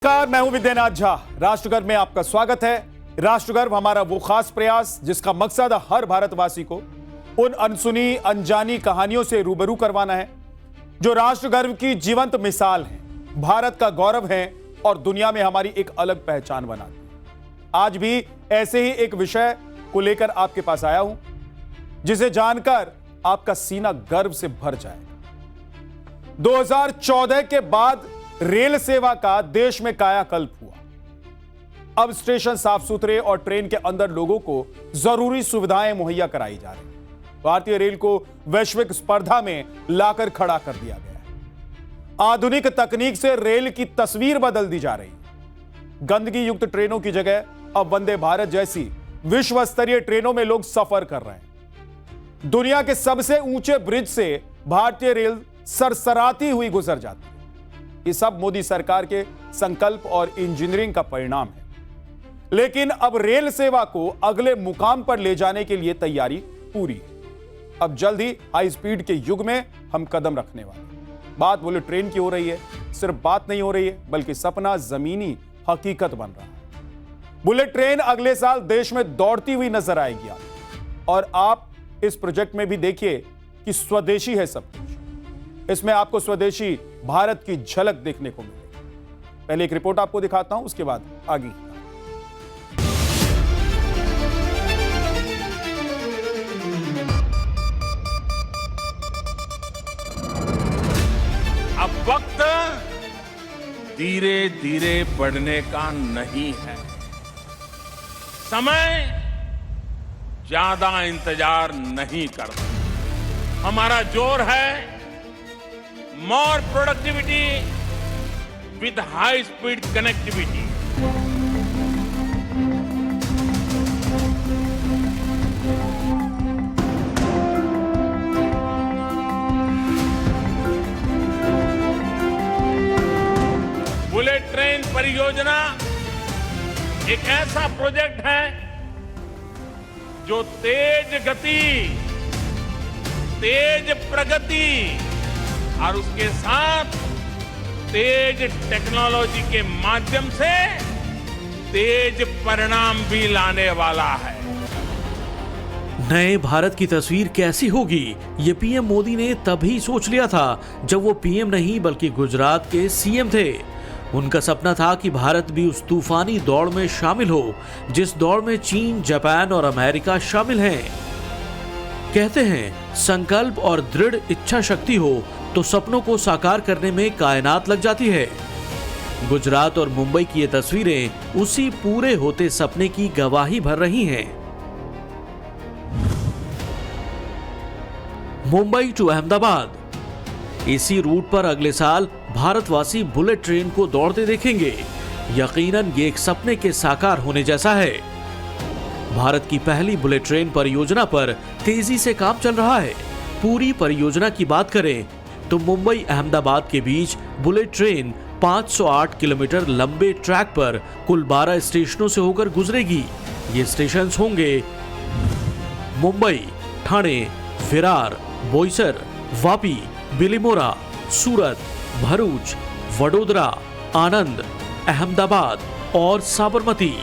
नमस्कार, मैं हूं विद्यानाथ झा। राष्ट्रगर्व में आपका स्वागत है। राष्ट्रगर्व हमारा वो खास प्रयास जिसका मकसद हर भारतवासी को उन अनसुनी अनजानी कहानियों से रूबरू करवाना है जो राष्ट्रगर्व की जीवंत मिसाल है, भारत का गौरव है और दुनिया में हमारी एक अलग पहचान बनाती है। आज भी ऐसे ही एक विषय को लेकर आपके पास आया हूं जिसे जानकर आपका सीना गर्व से भर जाएगा। 2014 के बाद रेल सेवा का देश में कायाकल्प हुआ। अब स्टेशन साफ सुथरे और ट्रेन के अंदर लोगों को जरूरी सुविधाएं मुहैया कराई जा रही हैं। भारतीय रेल को वैश्विक स्पर्धा में लाकर खड़ा कर दिया गया है। आधुनिक तकनीक से रेल की तस्वीर बदल दी जा रही है। गंदगी युक्त ट्रेनों की जगह अब वंदे भारत जैसी विश्व स्तरीय ट्रेनों में लोग सफर कर रहे हैं। दुनिया के सबसे ऊंचे ब्रिज से भारतीय रेल सरसराती हुई गुजर जाती है। ये सब मोदी सरकार के संकल्प और इंजीनियरिंग का परिणाम है। लेकिन अब रेल सेवा को अगले मुकाम पर ले जाने के लिए तैयारी पूरी है। अब जल्द ही हाई स्पीड के युग में हम कदम रखने वाले हैं। बात बुलेट ट्रेन की हो रही है। सिर्फ बात नहीं हो रही है बल्कि सपना जमीनी हकीकत बन रहा है। बुलेट ट्रेन अगले साल देश में दौड़ती हुई नजर आएगी और आप इस प्रोजेक्ट में भी देखिए कि स्वदेशी है सब कुछ। इसमें आपको स्वदेशी भारत की झलक देखने को मिलेगी। पहले एक रिपोर्ट आपको दिखाता हूं, उसके बाद आगे। अब वक्त धीरे धीरे बढ़ने का नहीं है। समय ज्यादा इंतजार नहीं करता। हमारा जोर है more productivity with high speed connectivity। Bullet train परियोजना एक ऐसा प्रोजेक्ट है जो तेज गति, तेज प्रगति और उसके साथ तेज टेक्नोलॉजी के माध्यम से तेज परिणाम भी लाने वाला है। नए भारत की तस्वीर कैसी होगी, ये पीएम मोदी ने तभी सोच लिया था जब वो पीएम नहीं बल्कि गुजरात के सीएम थे। उनका सपना था कि भारत भी उस तूफानी दौड़ में शामिल हो जिस दौड़ में चीन, जापान और अमेरिका शामिल हैं। कहते हैं संकल्प और दृढ़ इच्छा शक्ति हो तो सपनों को साकार करने में कायनात लग जाती है। गुजरात और मुंबई की ये तस्वीरें उसी पूरे होते सपने की गवाही भर रही हैं। मुंबई टू अहमदाबाद, इसी रूट पर अगले साल भारतवासी बुलेट ट्रेन को दौड़ते देखेंगे। यकीनन ये एक सपने के साकार होने जैसा है। भारत की पहली बुलेट ट्रेन परियोजना पर तेजी से काम चल रहा है। पूरी परियोजना की बात करें तो मुंबई अहमदाबाद के बीच बुलेट ट्रेन 508 किलोमीटर लंबे ट्रैक पर कुल 12 स्टेशनों से होकर गुजरेगी। ये स्टेशंस होंगे मुंबई, ठाणे, विरार, बोईसर, वापी, बिलिमोरा, सूरत, भरूच, वडोदरा, आनंद, अहमदाबाद और साबरमती।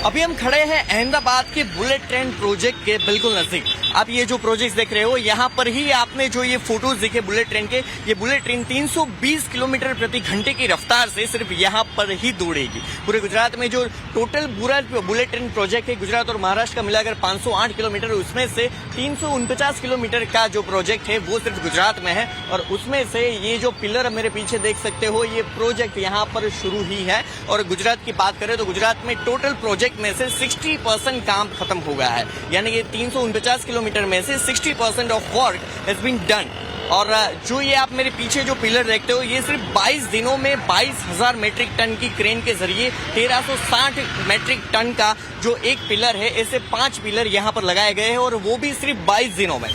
अभी हम खड़े हैं अहमदाबाद के बुलेट ट्रेन प्रोजेक्ट के बिल्कुल नजदीक। आप ये जो प्रोजेक्ट देख रहे हो, यहाँ पर ही आपने जो ये फोटोज देखे बुलेट ट्रेन के, ये बुलेट ट्रेन 320 किलोमीटर प्रति घंटे की रफ्तार से सिर्फ यहाँ पर ही दौड़ेगी। पूरे गुजरात में जो टोटल पूरा बुलेट ट्रेन प्रोजेक्ट है, गुजरात और महाराष्ट्र का मिलाकर 508 किलोमीटर, उसमें से 349 किलोमीटर का जो प्रोजेक्ट है वो सिर्फ गुजरात में है। और उसमें से ये जो पिलर मेरे पीछे देख सकते हो, ये प्रोजेक्ट यहाँ पर शुरू ही है। और गुजरात की बात करें तो गुजरात में टोटल प्रोजेक्ट में से 60% काम खत्म हो गया है। यानी कि 349 किलोमीटर में से 60% of work has been done. और जो ये आप मेरे पीछे जो पिलर देखते हो, ये सिर्फ 22 दिनों में 22,000 मेट्रिक टन की क्रेन के जरिए 1360 मेट्रिक टन का जो एक पिलर है, ऐसे 5 पिलर यहाँ पर लगाए गए हैं और वो भी सिर्फ 22 दिनों में।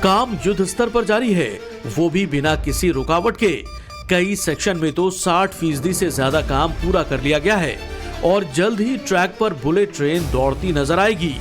काम युद्ध स्तर पर जारी है, वो भी बिना किसी रुकावट के। कई सेक्शन में तो 60% से ज्यादा काम पूरा कर लिया गया है और जल्द ही ट्रैक पर बुलेट ट्रेन दौड़ती नजर आएगी।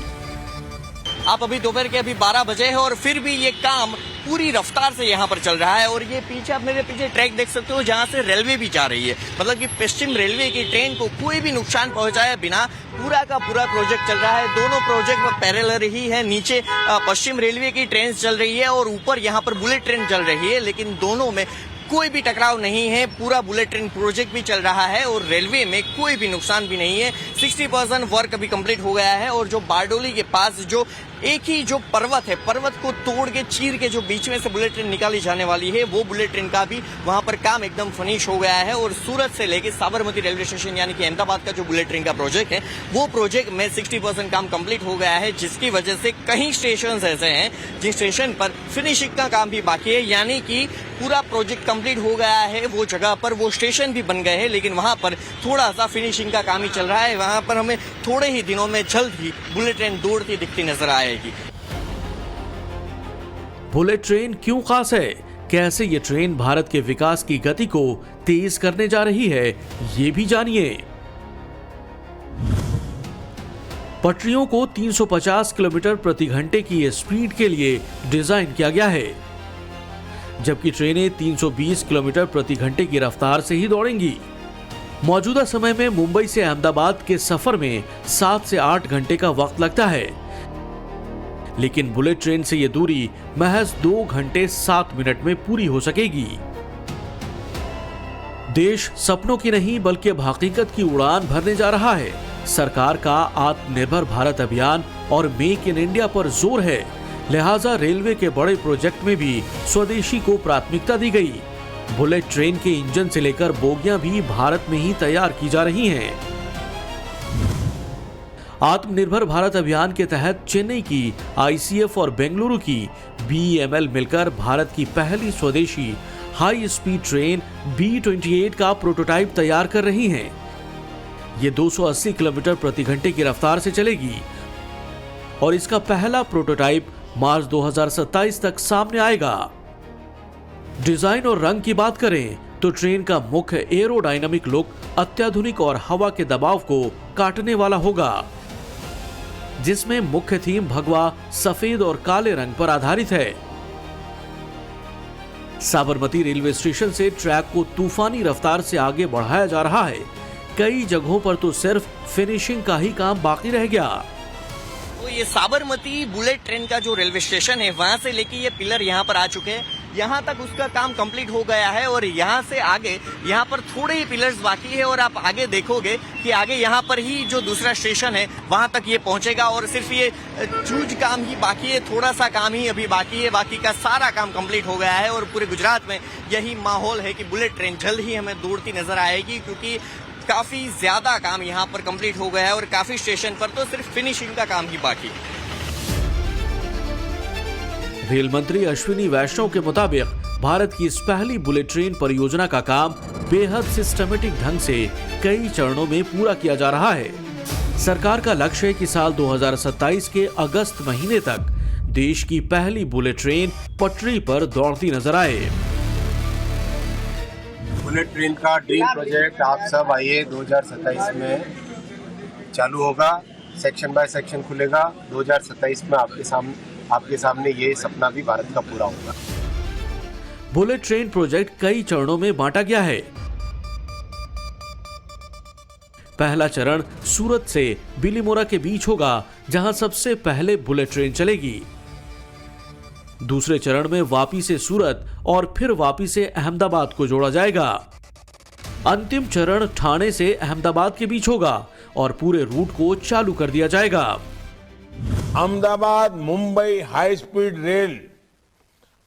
आप अभी दोपहर के 12 बजे हैं और फिर भी ये काम पूरी रफ्तार से यहाँ पर चल रहा है। और ये पीछे आप मेरे पीछे ट्रैक देख सकते हो जहाँ से रेलवे भी जा रही है, मतलब कि पश्चिम रेलवे की ट्रेन को कोई भी नुकसान पहुंचाए बिना पूरा का पूरा प्रोजेक्ट चल रहा है। दोनों प्रोजेक्ट पैरेलल ही है, नीचे पश्चिम रेलवे की ट्रेन चल रही है और ऊपर यहाँ पर बुलेट ट्रेन चल रही है, लेकिन दोनों में कोई भी टकराव नहीं है। पूरा बुलेट ट्रेन प्रोजेक्ट भी चल रहा है और रेलवे में कोई भी नुकसान भी नहीं है। 60% वर्क अभी कंप्लीट हो गया है और जो बारडोली के पास जो एक ही जो पर्वत है, पर्वत को तोड़ के चीर के जो बीच में से बुलेट ट्रेन निकाली जाने वाली है, वो बुलेट ट्रेन का भी वहां पर काम एकदम फिनिश हो गया है। और सूरत से लेके साबरमती रेलवे स्टेशन यानी कि अहमदाबाद का जो बुलेट ट्रेन का प्रोजेक्ट है, वो प्रोजेक्ट में 60% काम कंप्लीट हो गया है, जिसकी वजह से कई स्टेशन ऐसे हैं जिन स्टेशन पर फिनिशिंग का काम भी बाकी है, यानी कि पूरा प्रोजेक्ट कंप्लीट हो गया है। वो जगह पर वो स्टेशन भी बन गए हैं, लेकिन वहां पर थोड़ा सा फिनिशिंग का काम ही चल रहा है। वहां पर हमें थोड़े ही दिनों में जल्द ही बुलेट ट्रेन दौड़ती दिखती नजर आएगी। बुलेट ट्रेन क्यों खास है, कैसे ये ट्रेन भारत के विकास की गति को तेज करने जा रही है, ये भी जानिए। पटरियों को 350 किलोमीटर प्रति घंटे की स्पीड के लिए डिजाइन किया गया है, जबकि ट्रेनें 320 किलोमीटर प्रति घंटे की रफ्तार से ही दौड़ेंगी। मौजूदा समय में मुंबई से अहमदाबाद के सफर में 7 से 8 घंटे का वक्त लगता है, लेकिन बुलेट ट्रेन से यह दूरी महज 2 घंटे 7 मिनट में पूरी हो सकेगी। देश सपनों की नहीं बल्कि अब हकीकत की उड़ान भरने जा रहा है। सरकार का आत्मनिर्भर भारत अभियान और मेक इन इंडिया पर जोर है, लिहाजा रेलवे के बड़े प्रोजेक्ट में भी स्वदेशी को प्राथमिकता दी गई। बुलेट ट्रेन के इंजन से लेकर बोगियां भी भारत में ही तैयार की जा रही हैं। आत्मनिर्भर भारत अभियान के तहत चेन्नई की ICF और बेंगलुरु की BEML मिलकर भारत की पहली स्वदेशी हाई स्पीड ट्रेन B28 का प्रोटोटाइप तैयार कर रही हैं। ये 280 किलोमीटर प्रति घंटे की रफ्तार से चलेगी और इसका पहला प्रोटोटाइप मार्च 2027 तक सामने आएगा। डिजाइन और रंग की बात करें तो ट्रेन का मुख्य एरोडायनामिक लुक अत्याधुनिक और हवा के दबाव को काटने वाला होगा, जिसमें मुख्य थीम भगवा सफेद और काले रंग पर आधारित है। साबरमती रेलवे स्टेशन से ट्रैक को तूफानी रफ्तार से आगे बढ़ाया जा रहा है। कई जगहों पर तो सिर्फ फिनिशिंग का ही काम बाकी रह गया। तो ये साबरमती बुलेट ट्रेन का जो रेलवे स्टेशन है, वहां से लेके ये पिलर यहाँ पर आ चुके हैं, यहाँ तक उसका काम कंप्लीट हो गया है और यहाँ से आगे यहाँ पर थोड़े ही पिलर्स बाकी है और आप आगे देखोगे कि आगे यहाँ पर ही जो दूसरा स्टेशन है वहां तक ये पहुंचेगा और सिर्फ ये चूज काम ही बाकी है, थोड़ा सा काम ही अभी बाकी है, बाकी का सारा काम कंप्लीट हो गया है। और पूरे गुजरात में यही माहौल है कि बुलेट ट्रेन जल्द ही हमें दौड़ती नजर आएगी, क्योंकि काफी ज्यादा काम यहाँ पर कंप्लीट हो गया है और काफी स्टेशन पर तो सिर्फ फिनिशिंग का काम ही बाकी है। रेल मंत्री अश्विनी वैष्णव के मुताबिक भारत की इस पहली बुलेट ट्रेन परियोजना का काम बेहद सिस्टमेटिक ढंग से कई चरणों में पूरा किया जा रहा है। सरकार का लक्ष्य है कि साल 2027 के अगस्त महीने तक देश की पहली बुलेट ट्रेन पटरी पर दौड़ती नजर आए। बुलेट ट्रेन का ड्रीम प्रोजेक्ट आप सब आइए 2027 में चालू होगा, सेक्शन बाय सेक्शन खुलेगा। 2027 में आपके सामने ये सपना भी भारत का पूरा होगा। बुलेट ट्रेन प्रोजेक्ट कई चरणों में बांटा गया है। पहला चरण सूरत से बिलीमोरा के बीच होगा, जहां सबसे पहले बुलेट ट्रेन चलेगी। दूसरे चरण में वापी से सूरत और फिर वापी से अहमदाबाद को जोड़ा जाएगा। अंतिम चरण ठाणे से अहमदाबाद के बीच होगा और पूरे रूट को चालू कर दिया जाएगा। Ahmedabad Mumbai high speed rail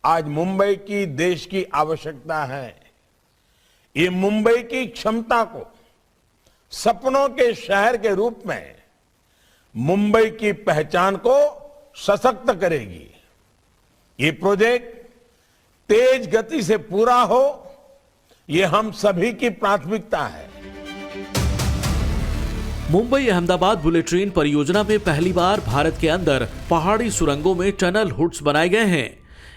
आज मुंबई की देश की आवश्यकता है। ये मुंबई की क्षमता को सपनों के शहर के रूप में मुंबई की पहचान को सशक्त करेगी। ये प्रोजेक्ट तेज गति से पूरा हो, ये हम सभी की प्राथमिकता है। मुंबई अहमदाबाद बुलेट ट्रेन परियोजना में पहली बार भारत के अंदर पहाड़ी सुरंगों में टनल हुड्स बनाए गए हैं।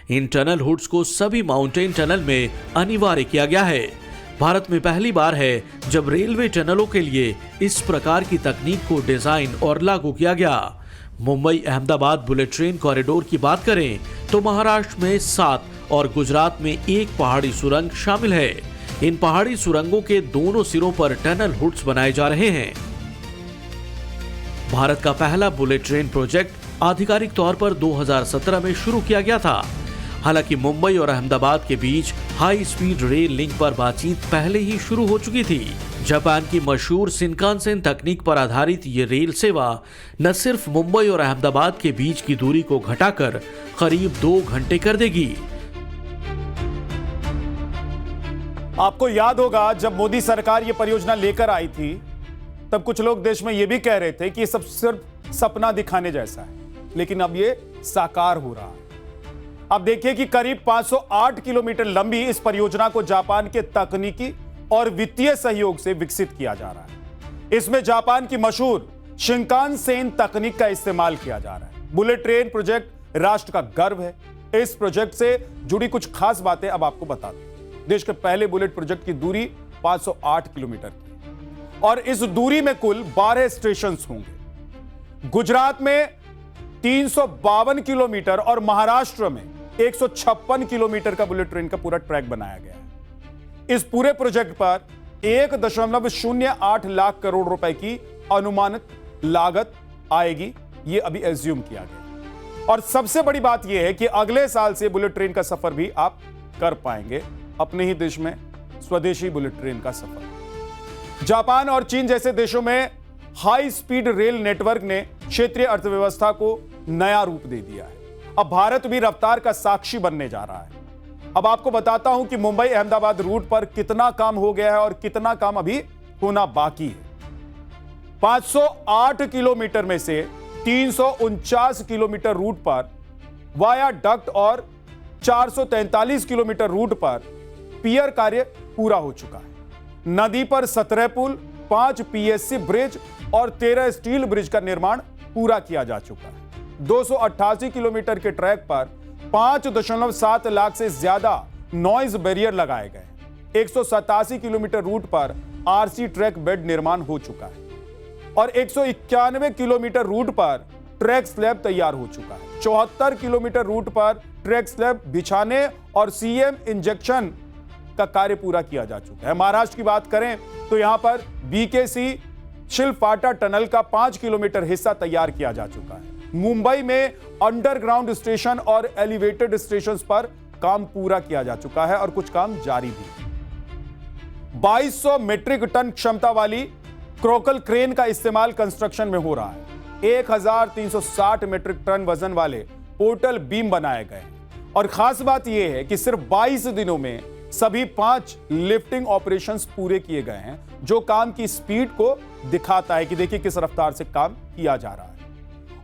इन टनल हुड्स को सभी माउंटेन टनल में अनिवार्य किया गया है। भारत में पहली बार है जब रेलवे टनलों के लिए इस प्रकार की तकनीक को डिजाइन और लागू किया गया। Mumbai Ahmedabad bullet train corridor की बात करें तो महाराष्ट्र में 7 और गुजरात में 1 पहाड़ी सुरंग शामिल है। इन पहाड़ी सुरंगों के दोनों सिरों पर टनल हुड्स बनाए जा रहे हैं। भारत का पहला बुलेट ट्रेन प्रोजेक्ट आधिकारिक तौर पर 2017 में शुरू किया गया था। हालांकि मुंबई और अहमदाबाद के बीच हाई स्पीड रेल लिंक पर बातचीत पहले ही शुरू हो चुकी थी। जापान की मशहूर शिनकानसेन तकनीक पर आधारित ये रेल सेवा न सिर्फ मुंबई और अहमदाबाद के बीच की दूरी को घटाकर करीब 2 घंटे कर देगी। आपको याद होगा जब मोदी सरकार ये परियोजना लेकर आई थी तब कुछ लोग देश में ये भी कह रहे थे कि ये सब सिर्फ सपना दिखाने जैसा है, लेकिन अब ये साकार हो रहा है। अब देखिए कि करीब 508 किलोमीटर लंबी इस परियोजना को जापान के तकनीकी और वित्तीय सहयोग से विकसित किया जा रहा है। इसमें जापान की मशहूर शिनकानसेन तकनीक का इस्तेमाल किया जा रहा है। बुलेट ट्रेन प्रोजेक्ट राष्ट्र का गर्व है। इस प्रोजेक्ट से जुड़ी कुछ खास बातें अब आपको बता दूं। देश के पहले बुलेट प्रोजेक्ट की दूरी 508 किलोमीटर की और इस दूरी में कुल 12 स्टेशन होंगे। गुजरात में 352 किलोमीटर और महाराष्ट्र में 156 किलोमीटर का बुलेट ट्रेन का पूरा ट्रैक बनाया गया है। इस पूरे प्रोजेक्ट पर 1.08 लाख करोड़ रुपए की अनुमानित लागत आएगी, यह अभी एज्यूम किया गया। और सबसे बड़ी बात यह है कि अगले साल से बुलेट ट्रेन का सफर भी आप कर पाएंगे, अपने ही देश में स्वदेशी बुलेट ट्रेन का सफर। जापान और चीन जैसे देशों में हाई स्पीड रेल नेटवर्क ने क्षेत्रीय अर्थव्यवस्था को नया रूप दे दिया है। अब भारत भी रफ्तार का साक्षी बनने जा रहा है। अब आपको बताता हूं कि मुंबई अहमदाबाद रूट पर कितना काम हो गया है और कितना काम अभी होना बाकी है। 508 किलोमीटर में से 349 किलोमीटर रूट पर वाया डक्ट और 443 किलोमीटर रूट पर पियर कार्य पूरा हो चुका है। नदी पर 17 पुल, 5 पीएससी ब्रिज और 13 स्टील ब्रिज का निर्माण पूरा किया जा चुका है। 288 किलोमीटर के ट्रैक पर 5.7 लाख से ज्यादा नॉइज बैरियर लगाए गए। 187 किलोमीटर रूट पर आरसी ट्रैक बेड निर्माण हो चुका है और 191 किलोमीटर रूट पर ट्रैक स्लैब तैयार हो चुका है। 74 किलोमीटर रूट पर ट्रैक स्लैब बिछाने और सीएम इंजेक्शन का कार्य पूरा किया जा चुका है। महाराष्ट्र की बात करें तो यहां पर बीकेसी शिलफाटा टनल का 5 किलोमीटर हिस्सा तैयार किया जा चुका है। मुंबई में अंडरग्राउंड स्टेशन और एलिवेटेड स्टेशंस पर काम पूरा किया जा चुका है और कुछ काम जारी भी। 2200 मीट्रिक टन क्षमता वाली क्रोकल क्रेन का इस्तेमाल कंस्ट्रक्शन में हो रहा है। 1360 मीट्रिक टन वजन वाले पोर्टल बीम बनाए गए और खास बात यह है कि सिर्फ 22 दिनों में सभी 5 लिफ्टिंग ऑपरेशंस पूरे किए गए हैं, जो काम की स्पीड को दिखाता है कि देखिए किस रफ्तार से काम किया जा रहा है।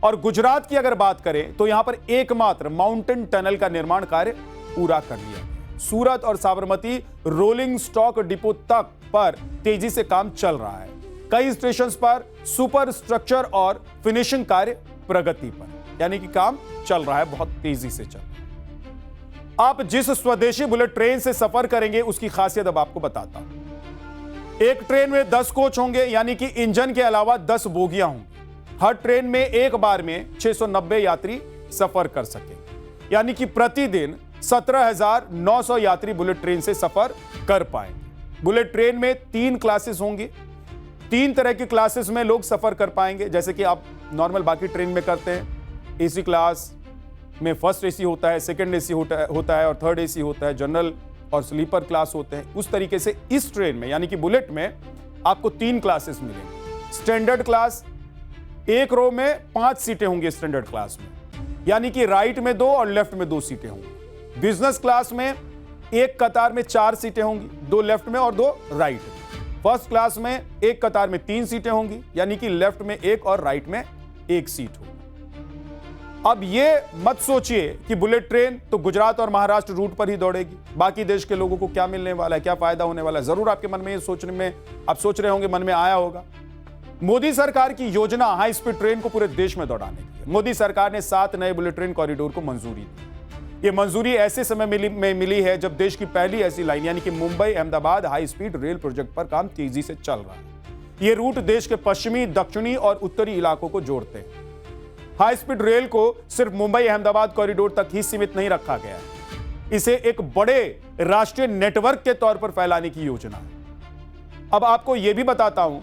और गुजरात की अगर बात करें तो यहां पर एकमात्र माउंटेन टनल का निर्माण कार्य पूरा कर लिया। सूरत और साबरमती रोलिंग स्टॉक डिपो तक पर तेजी से काम चल रहा है। कई स्टेशंस पर सुपर स्ट्रक्चर और फिनिशिंग कार्य प्रगति पर, यानी कि काम चल रहा है, बहुत तेजी से चल रहा है। आप जिस स्वदेशी बुलेट ट्रेन से सफर करेंगे उसकी खासियत अब आपको बताता हूं। एक ट्रेन में 10 कोच होंगे, यानी कि इंजन के अलावा 10 बोगियां होंगी। हर ट्रेन में एक बार में 690 यात्री सफर कर सकेंगे, यानी कि प्रतिदिन 17,900 यात्री बुलेट ट्रेन से सफर कर पाएंगे। बुलेट ट्रेन में 3 क्लासेस होंगी। 3 तरह की क्लासेस में लोग सफर कर पाएंगे, जैसे कि आप नॉर्मल बाकी ट्रेन में करते हैं। एसी क्लास में फर्स्ट एसी होता है, सेकंड एसी होता है और थर्ड एसी होता है, जनरल और स्लीपर क्लास होते हैं। उस तरीके से इस ट्रेन में यानी कि बुलेट में आपको 3 क्लासेस मिलेंगे। स्टैंडर्ड क्लास, एक रो में 5 सीटें होंगी स्टैंडर्ड क्लास में, यानी कि राइट में 2 और लेफ्ट में 2 सीटें होंगी। बिजनेस क्लास में एक कतार में 4 सीटें होंगी, 2 लेफ्ट में और 2 राइट में। फर्स्ट क्लास में एक कतार में 3 सीटें होंगी, यानी कि लेफ्ट में 1 और राइट में 1 सीट होगी। अब ये मत सोचिए कि बुलेट ट्रेन तो गुजरात और महाराष्ट्र रूट पर ही दौड़ेगी, बाकी देश के लोगों को क्या मिलने वाला है, क्या फायदा होने वाला है। जरूर आपके मन में ये सोचने में आप सोच रहे होंगे, मन में आया होगा। मोदी सरकार की योजना हाई स्पीड ट्रेन को पूरे देश में दौड़ाने की है। मोदी सरकार ने 7 नए बुलेट ट्रेन कॉरिडोर को मंजूरी दी। ये मंजूरी ऐसे समय में मिली है जब देश की पहली ऐसी लाइन यानी कि Mumbai Ahmedabad high speed rail project पर काम तेजी से चल रहा है। ये रूट देश के पश्चिमी, दक्षिणी और उत्तरी इलाकों को जोड़ते हैं। हाई स्पीड रेल को सिर्फ मुंबई अहमदाबाद कॉरिडोर तक ही सीमित नहीं रखा गया है, इसे एक बड़े राष्ट्रीय नेटवर्क के तौर पर फैलाने की योजना है। अब आपको यह भी बताता हूं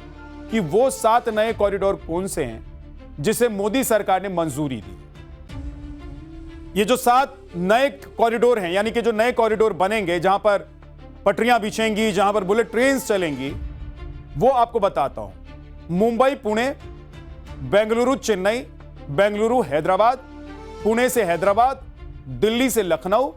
कि वो 7 नए कॉरिडोर कौन से हैं जिसे मोदी सरकार ने मंजूरी दी। ये जो 7 नए कॉरिडोर हैं, यानी कि जो नए कॉरिडोर बनेंगे, जहां पर पटरियां बिछेंगी, जहां पर बुलेट ट्रेन चलेंगी, वो आपको बताता हूं। मुंबई पुणे, बेंगलुरु चेन्नई, बेंगलुरु हैदराबाद, पुणे से हैदराबाद, दिल्ली से लखनऊ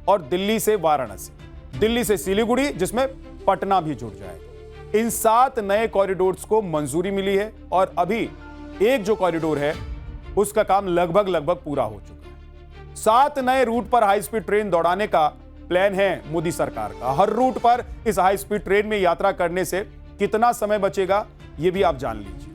और दिल्ली से वाराणसी, दिल्ली से सिलीगुड़ी, जिसमें पटना भी जुड़ जाएगा। इन 7 नए कॉरिडोर्स को मंजूरी मिली है और अभी एक जो कॉरिडोर है उसका काम लगभग पूरा हो चुका है। 7 नए रूट पर हाई स्पीड ट्रेन दौड़ाने का प्लान है मोदी सरकार का। हर रूट पर इस हाई स्पीड ट्रेन में यात्रा करने से कितना समय बचेगा यह भी आप जान लीजिए।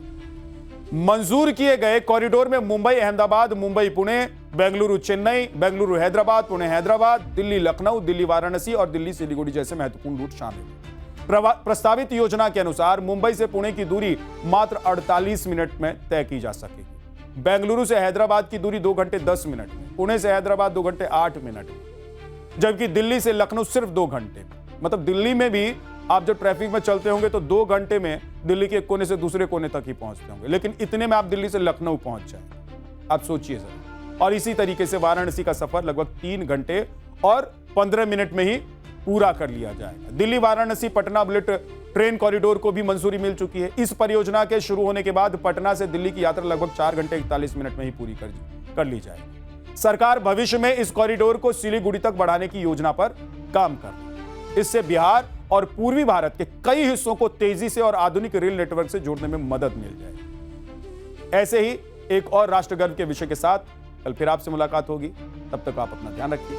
मंजूर किए गए कॉरिडोर में मुंबई अहमदाबाद, मुंबई पुणे, बेंगलुरु चेन्नई, बेंगलुरु हैदराबाद, पुणे हैदराबाद, दिल्ली लखनऊ, दिल्ली वाराणसी और दिल्ली सिलीगुड़ी जैसे महत्वपूर्ण रूट शामिल हैं। प्रस्तावित योजना के अनुसार मुंबई से पुणे की दूरी मात्र 48 मिनट में तय की जा सकेगी। बेंगलुरु से हैदराबाद की दूरी 2 घंटे 10 मिनट में, पुणे से हैदराबाद 2 घंटे 8 मिनट में, जबकि दिल्ली से लखनऊ सिर्फ 2 घंटे में। मतलब दिल्ली में भी आप जब ट्रैफिक में चलते होंगे तो 2 घंटे में दिल्ली के एक कोने से दूसरे कोने तक ही पहुंचते होंगे, लेकिन इतने में आप दिल्ली से लखनऊ पहुंच जाएंगे। आप सोचिए जरा। और इसी तरीके से वाराणसी का सफर लगभग 3 घंटे और 15 मिनट में ही पूरा कर लिया जाएगा। Delhi Varanasi Patna bullet train corridor को भी मंजूरी मिल चुकी है। इस परियोजना के शुरू होने के बाद पटना से दिल्ली की यात्रा लगभग 4 घंटे 41 मिनट में ही पूरी कर ली जाएगी। सरकार भविष्य में इस कॉरिडोर को सिलीगुड़ी तक बढ़ाने की योजना पर काम कर रही है। इससे बिहार और पूर्वी भारत के कई हिस्सों को तेजी से और आधुनिक रेल नेटवर्क से जोड़ने में मदद मिल जाएगी। ऐसे ही एक और राष्ट्र गर्व के विषय के साथ कल फिर आपसे मुलाकात होगी। तब तक आप अपना ध्यान रखिए।